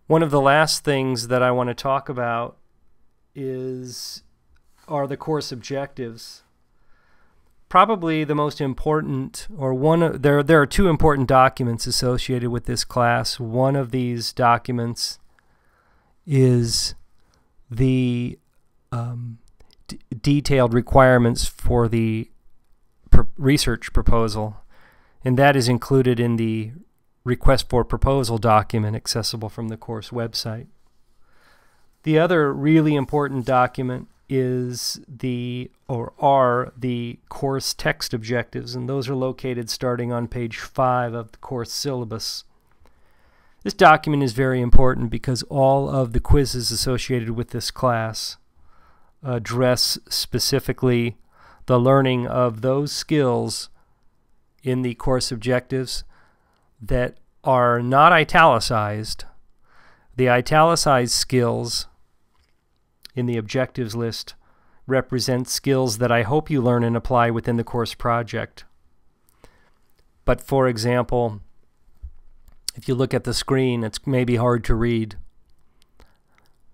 One of the last things that I want to talk about are the course objectives. Probably the most important, or there are two important documents associated with this class. One of these documents is the detailed requirements for the research proposal, and that is included in the request for proposal document accessible from the course website. The other really important document is are the course text objectives, and those are located starting on page 5 of the course syllabus. This document is very important because all of the quizzes associated with this class address specifically the learning of those skills in the course objectives that are not italicized. The italicized skills in the objectives list represent skills that I hope you learn and apply within the course project. But for example, if you look at the screen, it's maybe hard to read.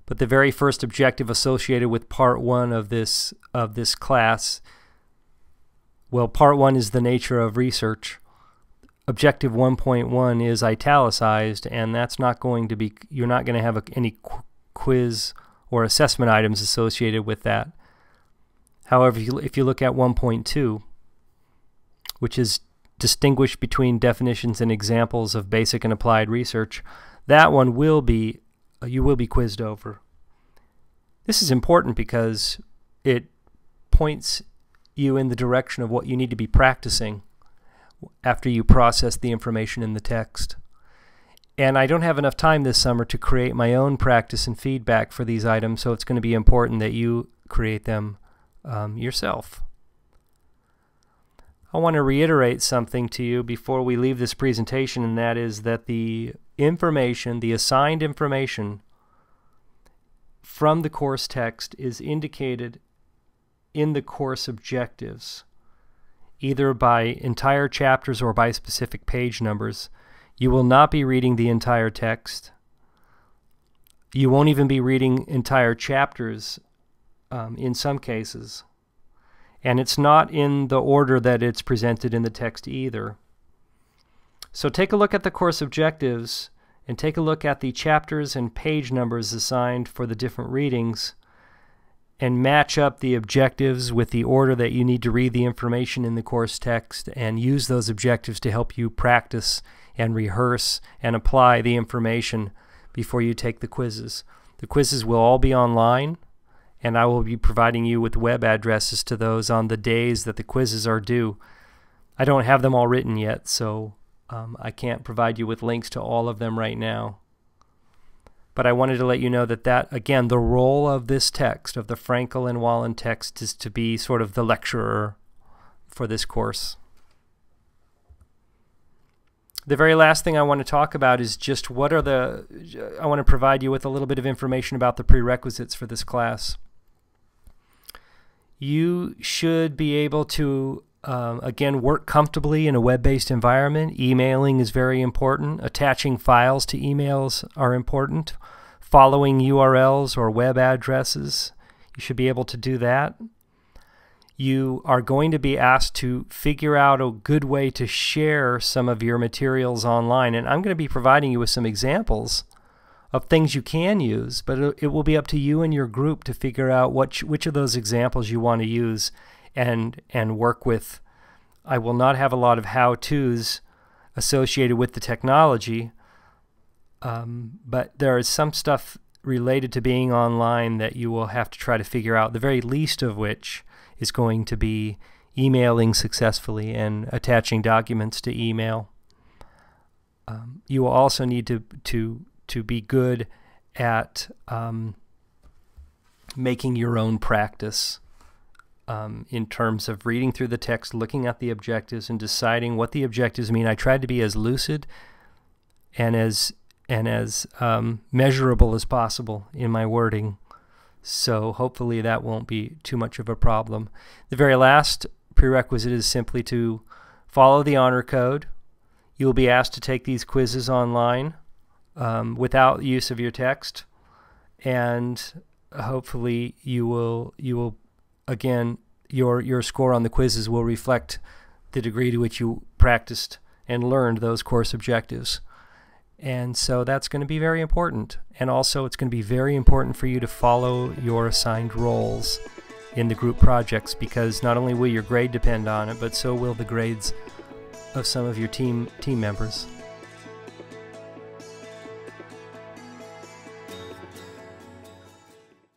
But the very first objective associated with part 1 of this class, well, part 1 is the nature of research. Objective 1.1 is italicized, and that's not going to be, you're not going to have any quiz or assessment items associated with that. However, if you look at 1.2, which is distinguish between definitions and examples of basic and applied research, that one you will be quizzed over. This is important because it points you in the direction of what you need to be practicing after you process the information in the text. And I don't have enough time this summer to create my own practice and feedback for these items, so it's going to be important that you create them yourself. I want to reiterate something to you before we leave this presentation, and that is that the information, the assigned information from the course text is indicated in the course objectives, either by entire chapters or by specific page numbers. You will not be reading the entire text. You won't even be reading entire chapters in some cases. And it's not in the order that it's presented in the text either. So take a look at the course objectives and take a look at the chapters and page numbers assigned for the different readings, and match up the objectives with the order that you need to read the information in the course text, and use those objectives to help you practice and rehearse and apply the information before you take the quizzes. The quizzes will all be online, and I will be providing you with web addresses to those on the days that the quizzes are due. I don't have them all written yet, so I can't provide you with links to all of them right now. But I wanted to let you know that again, the role of this text, of the Frankel and Wallen text, is to be sort of the lecturer for this course. The very last thing I want to talk about is just I want to provide you with a little bit of information about the prerequisites for this class. You should be able to, again, work comfortably in a web-based environment. Emailing is very important. Attaching files to emails are important. Following URLs or web addresses, you should be able to do that. You are going to be asked to figure out a good way to share some of your materials online, and I'm going to be providing you with some examples of things you can use, but it will be up to you and your group to figure out which of those examples you want to use and work with. I will not have a lot of how-tos associated with the technology, but there is some stuff related to being online that you will have to try to figure out, the very least of which is going to be emailing successfully and attaching documents to email. You will also need to be good at making your own practice in terms of reading through the text, looking at the objectives, and deciding what the objectives mean. I tried to be as lucid and as measurable as possible in my wording, so hopefully that won't be too much of a problem. The very last prerequisite is simply to follow the honor code. You will be asked to take these quizzes online. without use of your text, and hopefully you will again, your score on the quizzes will reflect the degree to which you practiced and learned those course objectives. And so that's going to be very important. And also it's going to be very important for you to follow your assigned roles in the group projects, because not only will your grade depend on it, but so will the grades of some of your team members.